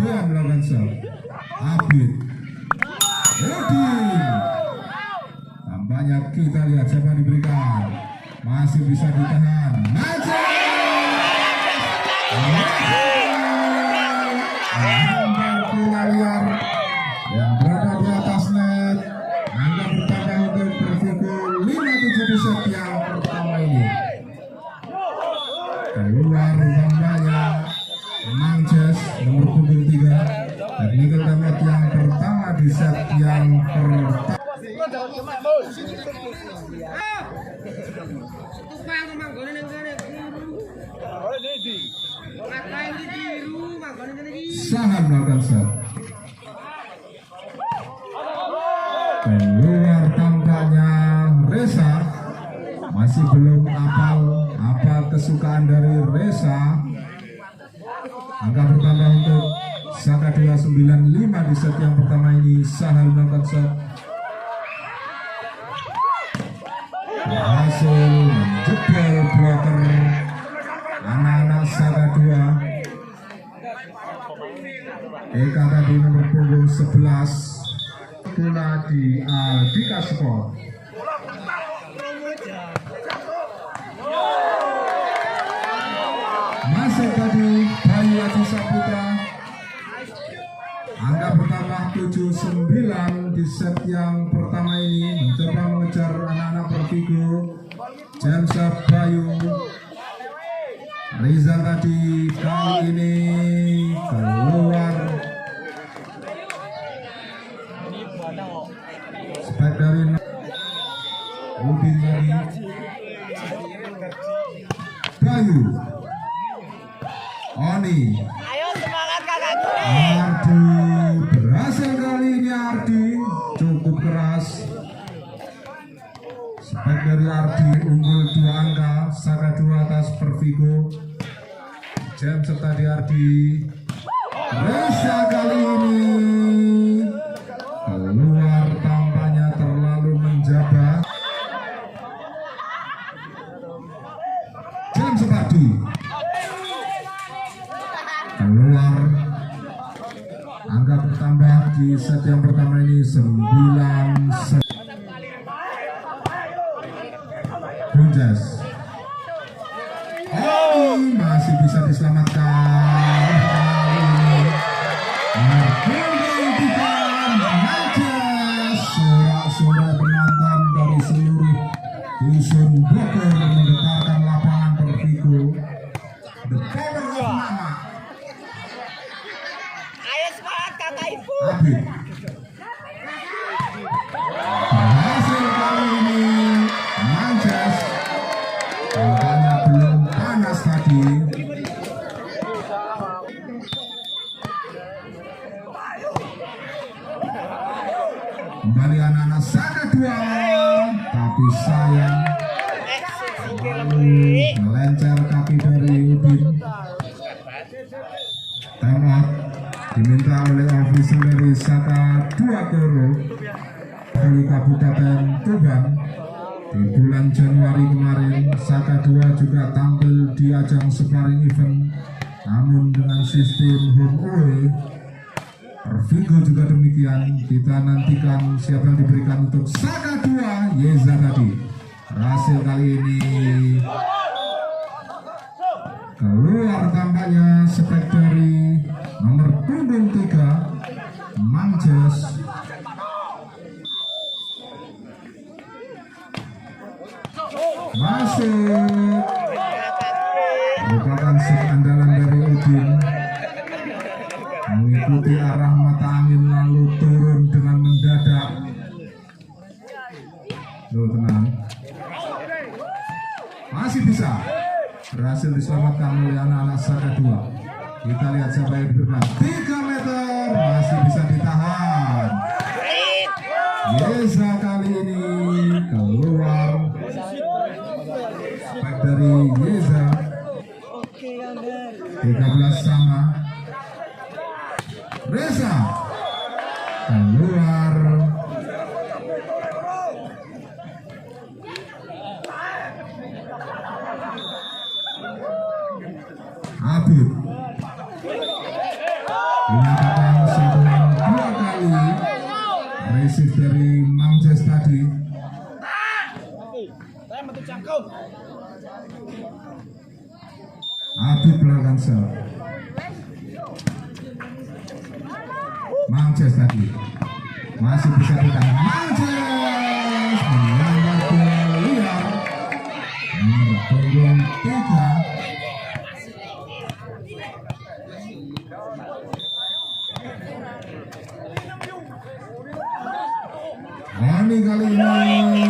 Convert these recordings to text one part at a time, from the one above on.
dua melakukan serve. Abid Udin. Tampaknya kita lihat siapa diberikan. Masih bisa ditahan. Najib. Bola liar yang berada di atas net. Angka bertambah untuk Persigo 5-7 di set yang pertama ini. Keluar tampaknya Manches nomor punggung 3. Technical damage yang pertama di set yang pertama. Sangat melakukan set. Keluar tampaknya Reza. Masih belum hafal apa kesukaan dari Reza. Angka bertambah untuk Saka 295 di set yang pertama ini. Sahal melakukan set. Berhasil menjebol blocker anak-anak Saka 2. Eka tadi nomor punggung 11. Bola di Aldika Sport. Masuk tadi Bayu Haji Saputra. Angka bertambah 7-9 di set yang pertama ini. Mencoba mengejar anak-anak Persigo. James Bayu. Rizal tadi kali ini keluar. Spek dari Udin tadi. Bayu. Oni. Ayo semangat kakakku. Ardi berhasil kali ini. Ardi cukup keras. Spek dari Ardi unggul 2 angka. Saka 2 atas Persigo. Jam serta di Ardi. Reza kali ini keluar tampaknya terlalu menjabat. Jam Separdi keluar. Angka bertambah di set yang pertama ini 9 set. Bunjas. Oh, masih bisa diselamatkan. Sorak-sorak penonton dari seluruh dusun Bogor menggetarkan lapangan Persigo. The power of Mama. Ayo semangat kakak ibu. Abid berhasil kali ini. Manches angkanya belum panas tadi. Kembali anak-anak Saka 2. Tapi sayang melencer kaki dari Udin. Tamat diminta oleh ofisial dari Saka 2 Koro dari Kabupaten Tuban. Di bulan Januari kemarin Saka 2 juga tampil di ajang sparring event, namun dengan sistem home away. Persigo juga demikian. Kita nantikan siapa yang diberikan untuk Saka 2. Yeza tadi berhasil kali ini keluar tampaknya. Spek dari nomor punggung 3 Manches. Masuk. Merupakan set andalan dari Udin. Mengikuti arah mata angin lalu turun dengan mendadak. Tenang. Masih bisa. Berhasil diselamatkan oleh anak-anak Saka 2. Kita lihat siapa yang diberikan. 3 meter. Masih bisa ditahan. Yeza kali ini keluar. Spek dari Yeza. 13 sama. Reza keluar. Abid Dinyatakan sentuhan 2 kali resif dari Manjes tadi. Habib melakukan serve. Manjes tadi masih bisa ditahan. Manjes melanggar bola liar nomor punggung 3. Oni kali ini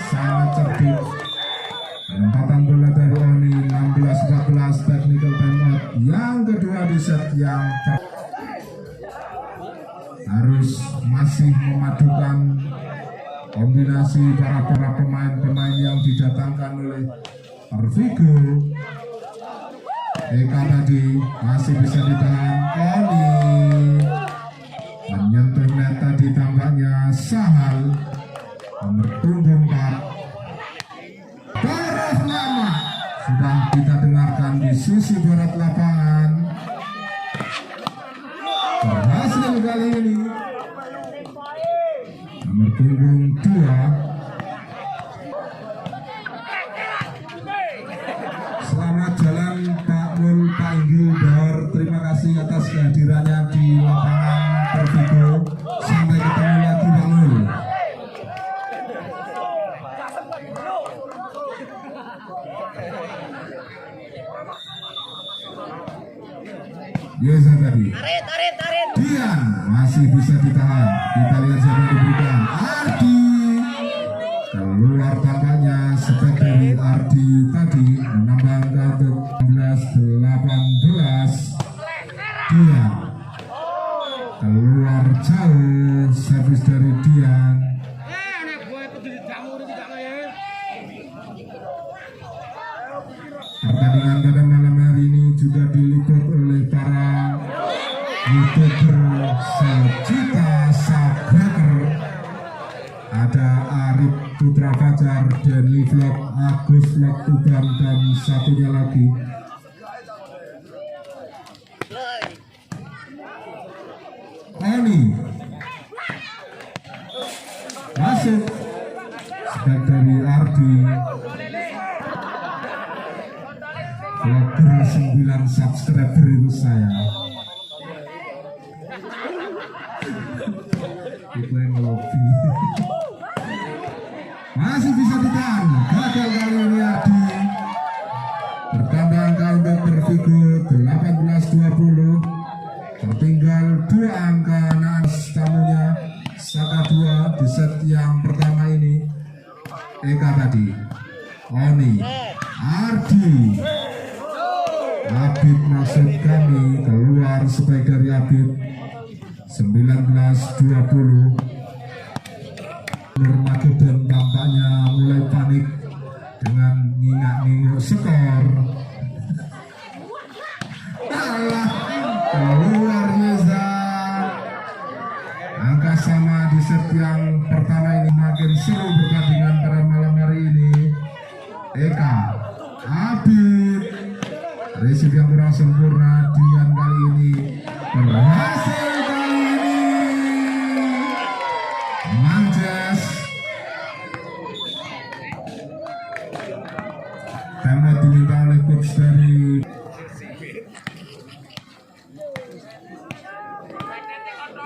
sangat cerdik. Penempatan bola dari Oni 16-14 technical timeout yang kedua di set yang harus masih memadukan kombinasi para pemain-pemain yang didatangkan oleh Pervigo. Eka tadi masih bisa ditahan. Oni menyentuh net tadi, tampaknya Sahal nomor punggung 4. Taraf nama sudah kita dengarkan di sisi barat lapangan. Berhasil kali ini nomor punggung 2. Selamat jalan Pak Mul, Pak Inggil. Terima kasih atas kehadirannya di lapangan Pervigo. Sampai ketemu lagi Pak Mul. Yesa tadi. Tarik. Dian masih bisa ditahan. Kita lihat siapa yang diberikan. Ardi keluar tampaknya. Sepak dari Ardi tadi menambah angka untuk 16-18. Dian keluar jauh. Servis dari Dian. Pertandingan pada malam hari ini juga diliput oleh para YouTuber sejuta subscriber. Ada Arif Putra Fajar, Denny Vlog, Agus Vlog Tuban, dan satunya lagi Oni. Masuk sebaik dari Ardi. Vlogger 9 subscriber itu saya. Itu yang lobby. Masih bisa ditahan. Gagal kali ini Ardi. Bertambah angka untuk Pervigo 18-20. Tertinggal 2 angka Nas tamunya. Saka 2 di set yang pertama ini. Eka tadi. Oni. Ardi. Habib masuk kami, keluar sebaik dari Habib. 19-20. Nurmagedon tampaknya mulai panik dengan ngingak-nginguk skor. Kalah, keluar Yeza. Angka sama di set yang pertama ini. Makin seru pertandingan pada malam hari ini. Eka, Habib, resip yang kurang sempurna. Dian kali ini berhasil kali ini. Manjes. Timeout diminta oleh coach dari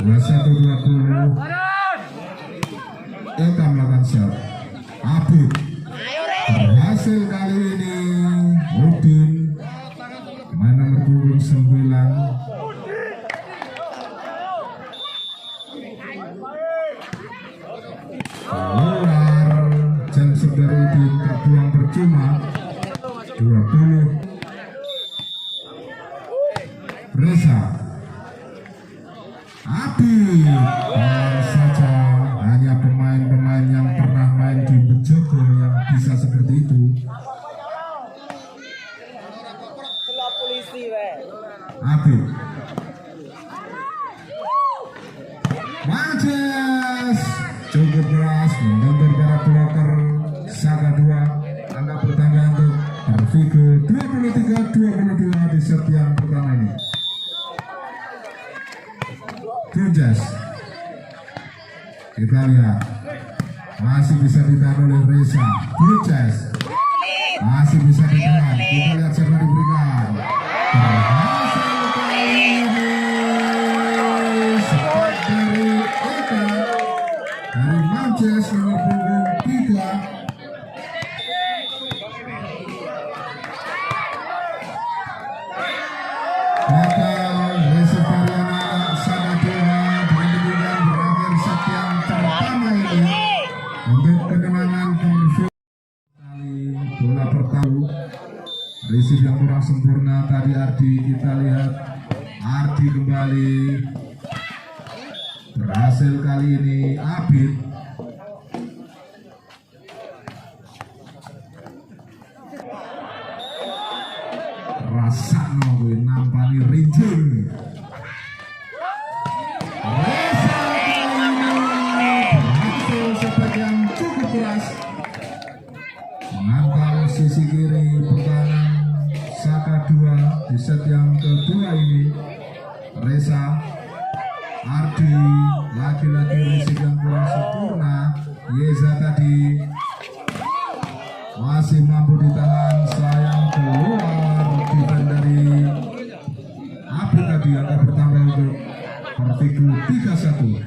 (21-20). Eka melakukan shot. Habib berhasil kali ini. Udin main nomor punggung 9. Keluar jump dari Udin, terbuang percuma. 20. Reza. Habib. Baru saja hanya pemain-pemain yang pernah main di Bejogo yang bisa seperti itu. Habib. Manjes cukup keras menggentar para bloker. Saka 2. Angka pertama untuk Pervigo 23-22 di set yang pertama ini. Gunjas. Kita lihat masih bisa ditahan oleh Reza. Gunjas masih bisa ditahan. Kita lihat siapa diberikan. Berhasil kali ini. Sepak dari Eka dari Manchester nomor punggung 3. Gagal Reza Pariana sama dua dengan berakhir set yang pertama ini untuk kemenangan Persibo. Kali bola pertama receive yang kurang sempurna tadi Ardi. Kita lihat Ardi kembali berhasil kali ini Abid. Rasakno kuwi nampani rinjing. Reza kali ini berhasil sepak yang cukup keras mengantar sisi kiri pertahanan Saka 2 di set yang kedua ini. Reza Ardi lagi-lagi risik yang kurang sempurna. Yeza tadi masih mampu ditahan, sayang keluar defense dari Abid tadi akan bertambah untuk Persibo 3-1.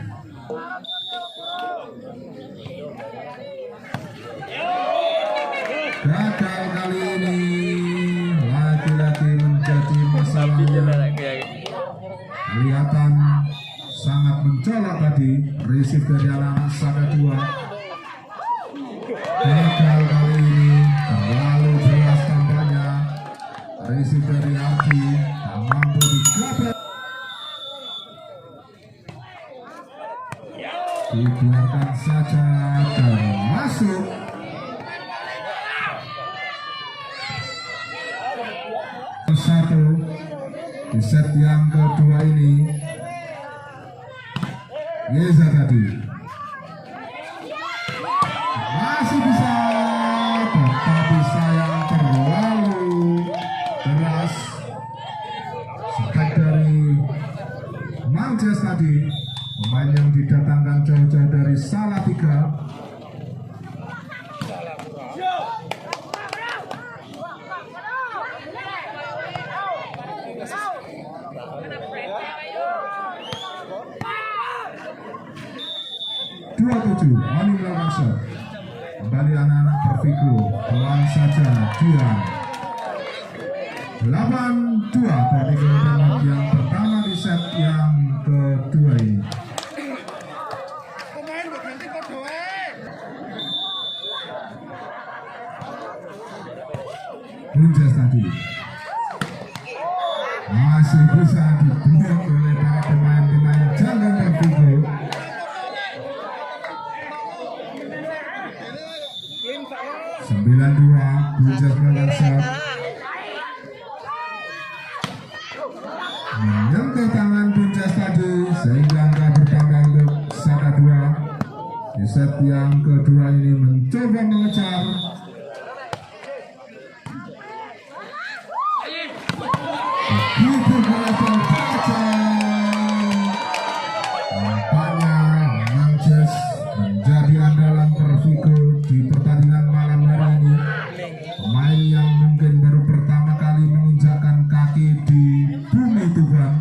Gagal kali ini lagi-lagi menjadi masalahnya. Kelihatan sangat mencolok tadi receive dari anak Saka 2. Gagal kali ini terlalu jelas tampaknya receive dari Ardi tak mampu digabet. Dibiarkan saja dan masuk. Satu di set yang kedua ini Yeza tadi masih bisa, tetapi sayang terlalu keras. Sepak dari Manches tadi, pemain yang didatangkan jauh-jauh dari Salatiga. Oni melakukan shot. Kembali anak-anak Persibo, pelan saja dia. 8-2 dari kemenangan yang pertama di set yang kedua ini. Gunjas tadi masih bisa dibuat oleh para pemain-pemain jalan Persibo. 9-2 Gunjas melakukan shot. Menyentuh tangan Gunjas tadi sehingga angka bertambah untuk Saka 2. Di set yang kedua ini mencoba mengejar. Begitu berhasil tajam. Nampaknya Manches menjadi andalan Persibo di pertandingan malam hari ini. Pemain yang mungkin baru pertama kali menginjakkan kaki di bumi Tuban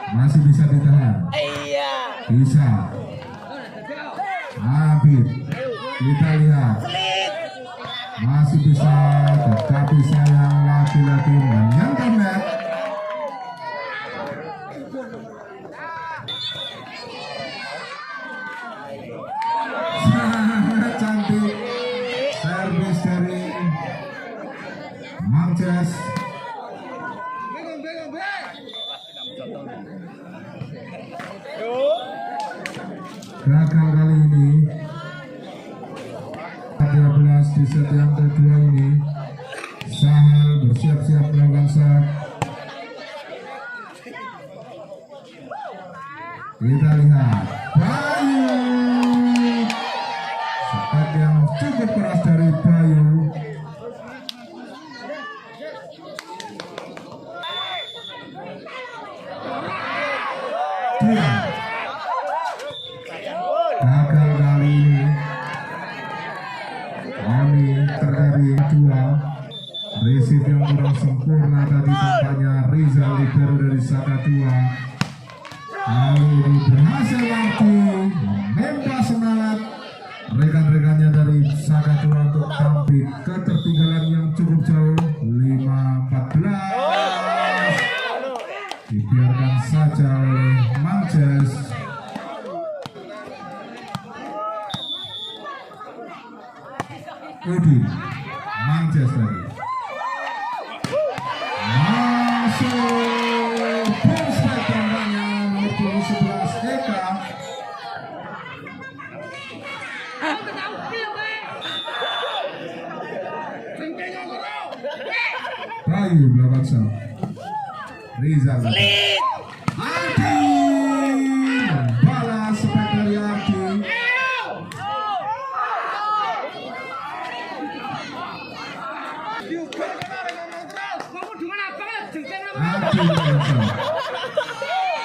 masih bisa ditahan. Iya. Bisa. Abid, kita lihat masih bisa, tetapi sayang lagi-lagi menyentuh net. Sangat cantik servis dari Manches. Gagal kali ini. 13 di set yang kedua ini. Sahal bersiap-siap melakukan shot. Kita lihat Bayu, sepak yang cukup keras dari Bayu. Adrian. Gagal kali ini. Oni terjadi dua. Receive yang kurang sempurna tadi tampaknya Rizal libero dari Saka 2. Kali ini berhasil lagi menembak semangat rekan-rekannya dari Saka 2 untuk tampil ketertinggalan yang cukup jauh 5-14. Dibiarkan saja oleh Manches. Udin Manches tadi masuk bounce tampaknya nomor 11 Eka. Bayu belakang sel Rizal Ardi balas spek dari Ardi. Ardi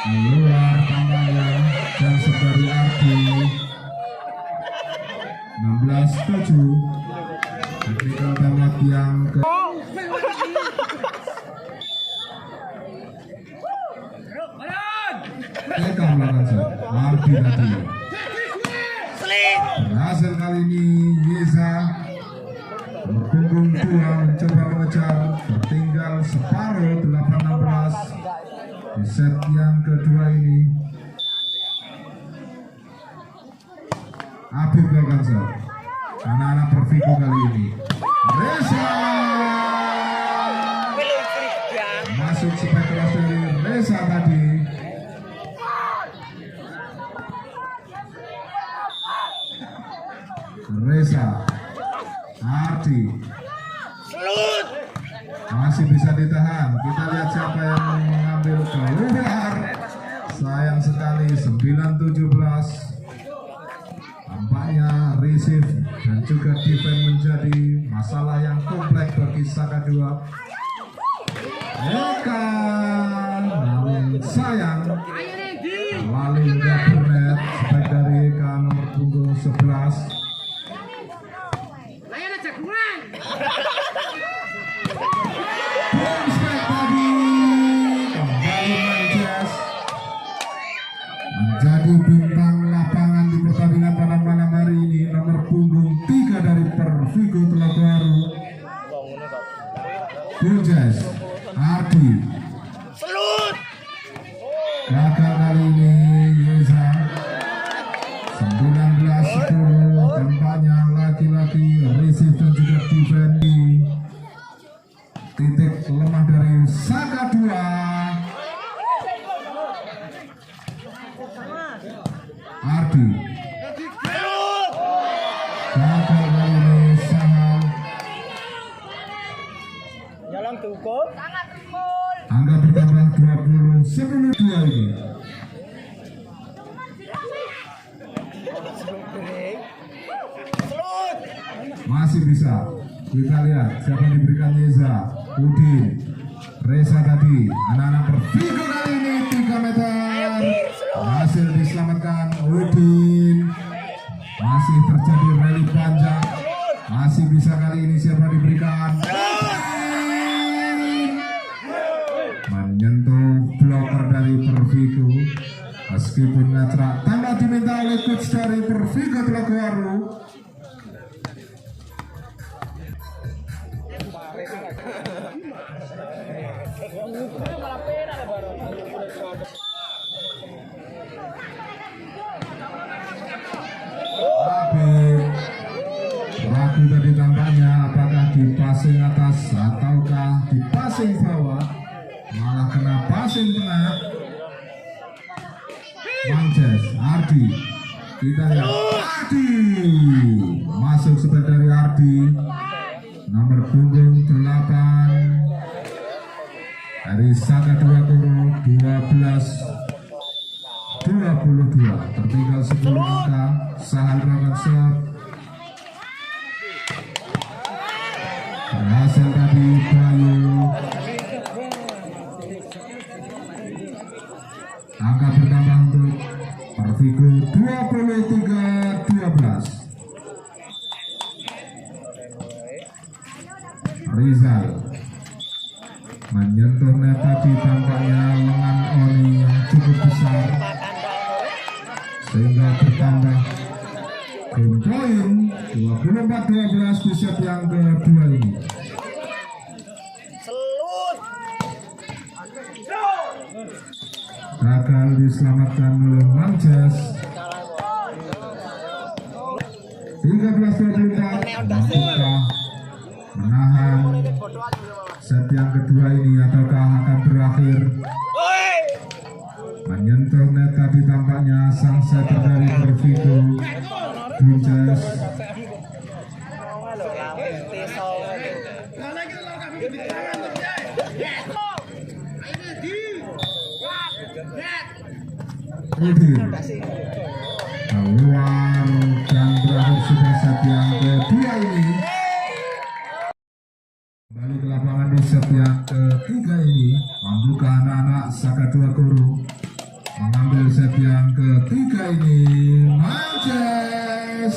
keluar tangannya dan dari Ardi 16-7. Ketika tamat yang ke Eka belakang Ardi tadi berhasil kali ini. Yeza berpunggung 2 mencoba mengejar, tertinggal separuh 8-16 di set yang kedua ini. Apip belakang anak-anak Pervico kali ini. Reza masuk spek keras dari Reza tadi. Reza Ardi masih bisa ditahan. Kita lihat siapa yang mengambil keluar. Sayang sekali 9-17. Tampaknya receive dan juga defense menjadi masalah yang kompleks bagi Saka 2. Eka namun sayang lalu hingga bernet spek dari Eka nomor punggung 11. Spek tadi kembali Manches menjadi bintang lapangan di pertandingan pada malam hari ini. Nomor punggung 3 dari Pervico Telaga Manches Ardi gagal kali ini. Yeza 19-10. Tampaknya laki-laki receive dan juga defense di titik lemah dari Saka 2. Ardi gagal kali ini. Sahal angka bertambah 20-10-2 ini. Masih bisa. Kita lihat siapa yang diberikan. Yeza Udin Reza tadi. Anak-anak Pervico kali ini 3 meter berhasil diselamatkan. Udin masih terjadi rally panjang. Masih bisa kali ini siapa diberikan. Menyentuh blocker dari Pervico. Meskipun netral tambah diminta oleh coach dari Pervico Telaga. Ragu tadi tampaknya apakah di passing atas ataukah di passing bawah, malah kena passing tengah. Manches Ardi, kita lihat Ardi masuk spek dari Ardi nomor punggung 8 dari Saka 2 Toro 12-22. Tertinggal 10 angka. Sahal melakukan shot berhasil tadi Bayu. Angka bertambah untuk Pervigo 23-12. Rizal menyentuh net tadi, tampaknya lengan Oni yang cukup besar sehingga bertambah game poin 24-12 di set yang kedua ini. Gagal diselamatkan oleh Manches. 13-24 mampukah menahan set yang kedua ini ataukah akan berakhir? Menyentuh net tadi, tampaknya sang setter dari Pervigo Manches. Keluar dan berakhir sudah set yang kedua ini. Kembali ke lapangan di set yang ketiga ini. Membuka anak-anak Saka Dua Guru mengambil set yang ketiga ini. Manches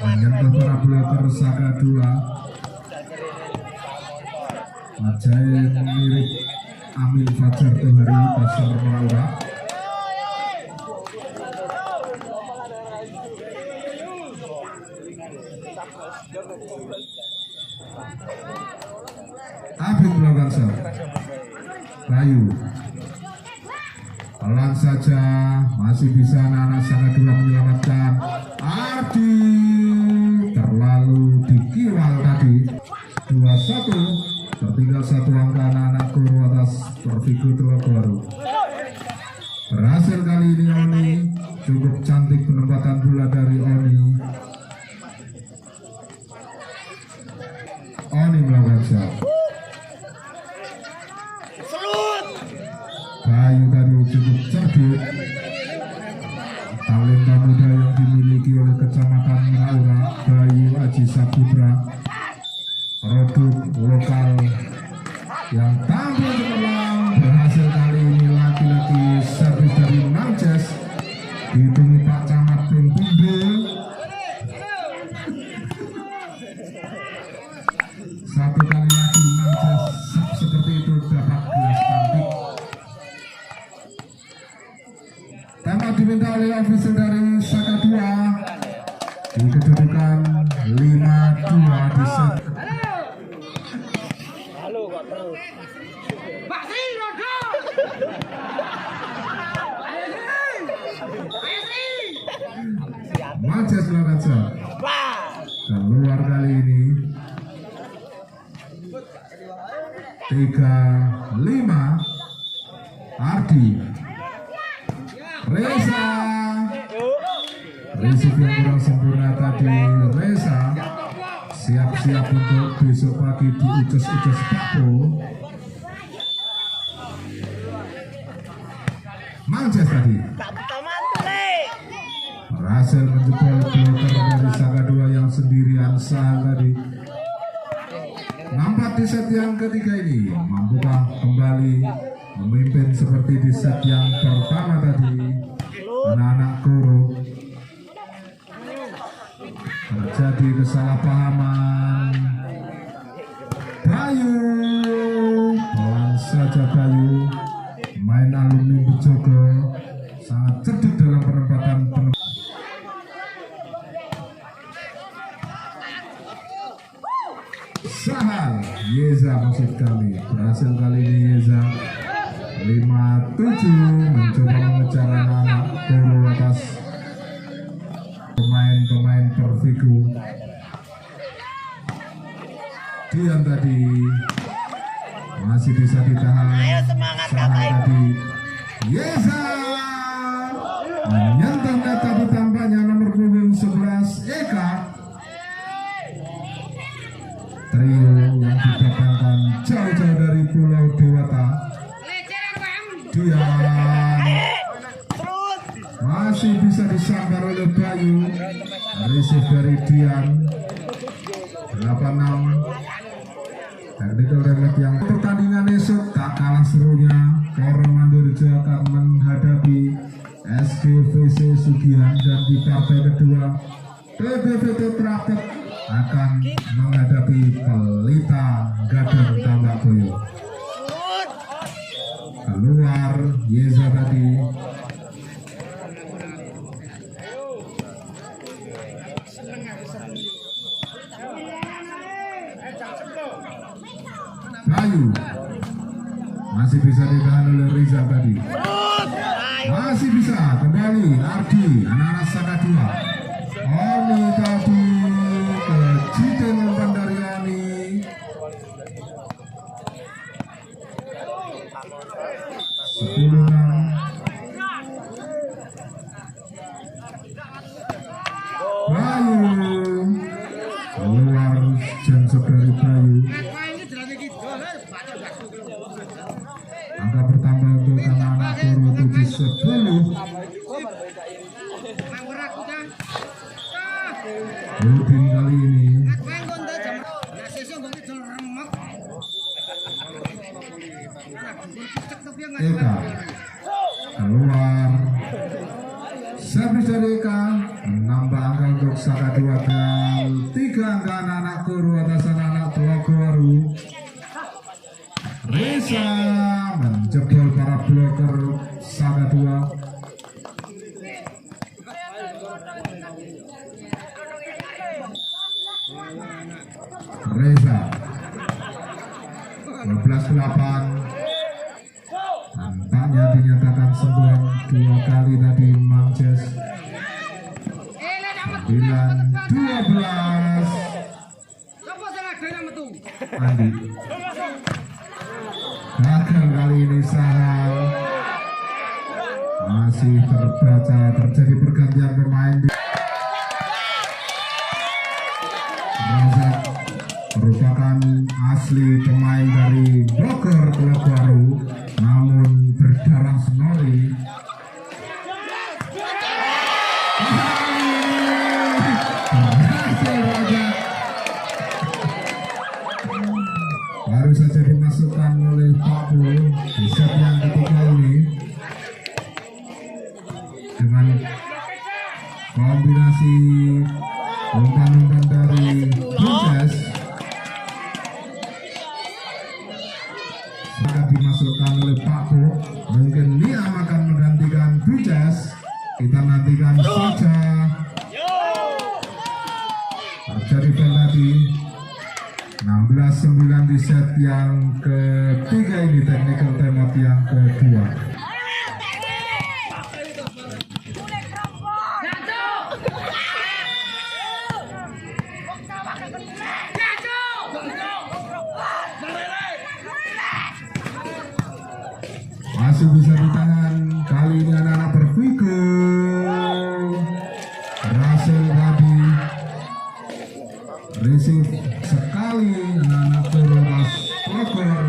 menyentuh para bloker Saka Dua. Ajaib mirip Amin Fajar Tuhari Pasar Maura. Abid melakukan serve. Bayu pelan saja, masih bisa anak-anak Saka Dua menyelamatkan. Ardi terlalu dikiwal tadi. 2-1. Tertinggal satu angka anak-anak Guru atas Pervigo Dua Guru. Berhasil kali ini Oni. Cukup cantik penempatan bola dari Oni. Oni melakukan serve. Bayu tadi cukup cerdik. Talenta muda yang dimiliki oleh Kecamatan Maura, Bayu Aji Saputra. Produk lokal yang tampil cemerlang. Berhasil kali ini laki-laki servis dari Manches. Dihitungi Pak Camat Bumbu. Satu kali lagi Manches seperti itu dapat gelas cantik. Tembak diminta oleh official dari Saka Dua di kedudukan 5-2 di set. Manches melakukan serve. Keluar kali ini 3-5. Ardi Reza receive yang kurang sempurna tadi. Reza siap-siap untuk besok pagi di ucus-ucus Papo. Manches tadi berhasil menjebol bloker dari Saka Dua yang sendirian sah tadi. Nampak di set yang ketiga ini, mampukah kembali memimpin seperti di set yang pertama tadi? Anak-anak Guru terjadi kesalahpahaman. Bayu pelan saja. Bayu main alumni Bejogo sangat cerdik dalam penempatan Sahal Yeza maksud kami. Berhasil kali ini Yeza 5-7 mencoba mengejar anak-anak Guru atas pemain-pemain Pervigo. Dian tadi masih bisa ditahan. Sahal tadi Yeza menyentuh net tadi, tampaknya nomor punggung 11 Eka. Trio yang didatangkan jauh-jauh dari Pulau Dewata. Dian masih bisa disambar oleh Bayu. Receive dari Dian. 8-6. Technical remake yang pertandingan esok tak kalah serunya dan di partai kedua PBVT Trapek akan menghadapi Pelita Gading Tambak Boyo. Keluar Yeza tadi. Bayu masih bisa ditahan oleh Rizal tadi. Masih bisa kembali Ardi, anak-anak Saka 2. Oni tadi ke Citen umpan dari Oni. Bayu keluar jam dari Bayu. Angka bertambah untuk anak-anak Toro 7-10. Rutin kali ini Eka keluar. Servis dari Eka menambah angka untuk Saka 2 dan 3 angka anak-anak Toro atas anak-anak Telagowaru. Reza menjebol para bloker Saka 2. Reza 12-8. Tampaknya dinyatakan sentuhan 2 kali tadi Manches. 9-12. Andi gagal kali ini. Sahal masih terbaca terjadi pergantian pemain. Razak merupakan asli pemain dari Bogor Telagowaru, namun berdarah Senori. Baru saja dimasukkan oleh Pak Pul di set yang ketiga ini dengan kombinasi umpan-umpan dari Bunces. Maka dimasukkan oleh Pak Pul. Mungkin Liam akan menggantikan Bunces. Kita nantikan saja. Terjadi gol tadi 16-9 di set yang ketiga ini, technical timeout yang kedua. Masih bisa ditahan kali ini anak-anak berpikir. Berhasil tadi receive sekali anak-anak Tororas Bogor.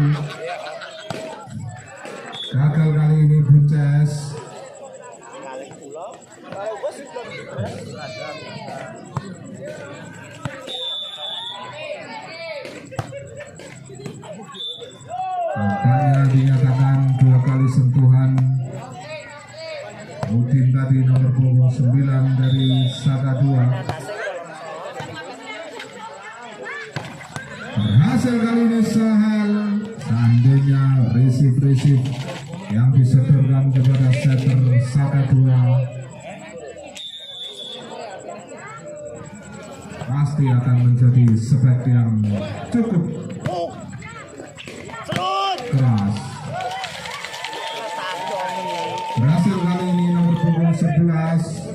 Gagal kali ini Bunces. Tampaknya dinyatakan 2 kali sentuhan. Udin tadi nomor punggung 9 dari Saka 2. Berhasil kali ini Sahal. Seandainya receive yang disedorkan kepada setter Saka 2 pasti akan menjadi spek yang cukup keras. Berhasil kali ini nomor punggung 11.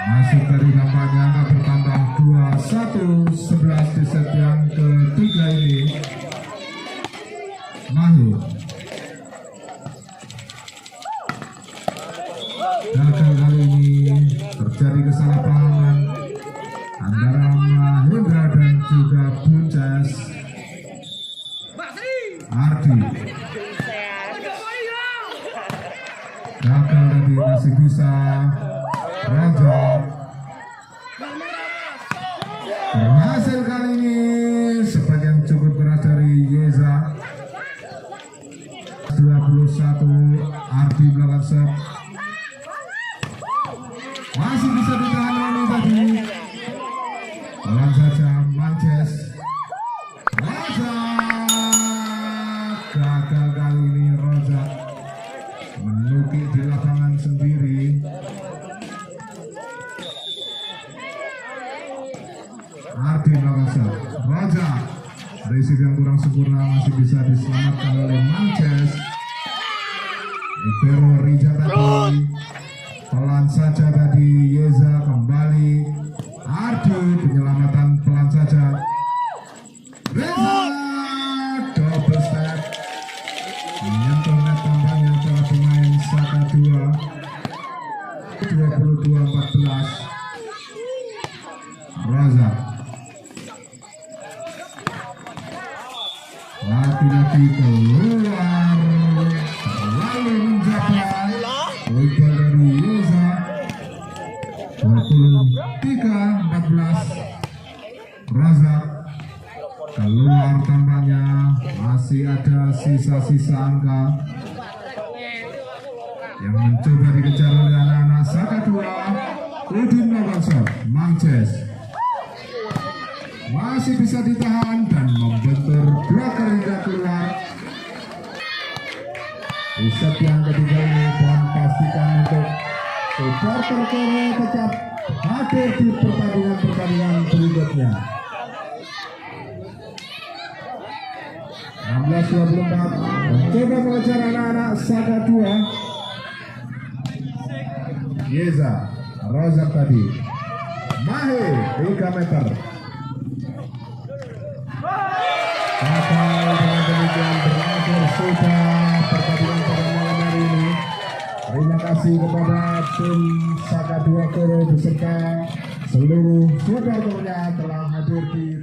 Masuk dari kampanye angka bertambah 21-11 di set yang ketiga ini. Mahir gagal kali ini, terjadi kesalahpahaman antara Mahendra dan juga Bunces. Ardi gagal tadi, masih bisa Raja Berhasil kali ini sebagian cukup keras dari Yeza. 21 Ardi belakang set. Masih bisa ditahan Roni tadi. Pelan saja Manches. Roza gagal kali ini. Roza menukik di lapangan sendiri. Ardi belakang set. Roza receive yang kurang sempurna masih bisa diselamatkan oleh Manches. Ibero Rija tadi pelan saja tadi. Yeza kembali. Ardi penyelamatan pelan saja. Reza double step menyentuh net tambahnya para pemain Saka 2. 22-14. Roza laki-laki keluar lalu menjabat gagal dari Yeza. 23-14. Razak keluar tampaknya masih ada sisa-sisa angka yang mencoba dikejar oleh anak-anak Saka 2. Udin Nogonsor Manches masih bisa ditahan dan membentur blocker hingga keluar. Di set yang ketiga ini dan pastikan untuk supporter Korea tetap hadir di pertandingan berikutnya. 16-24 mencoba mengejar anak-anak Saka 2. Yeza Rozak tadi Mahir 3 meter. Sampai dengan demikian berakhir sudah pertandingan pada malam hari ini. Terima kasih kepada tim Saka 2 Koro beserta seluruh supporternya telah hadir di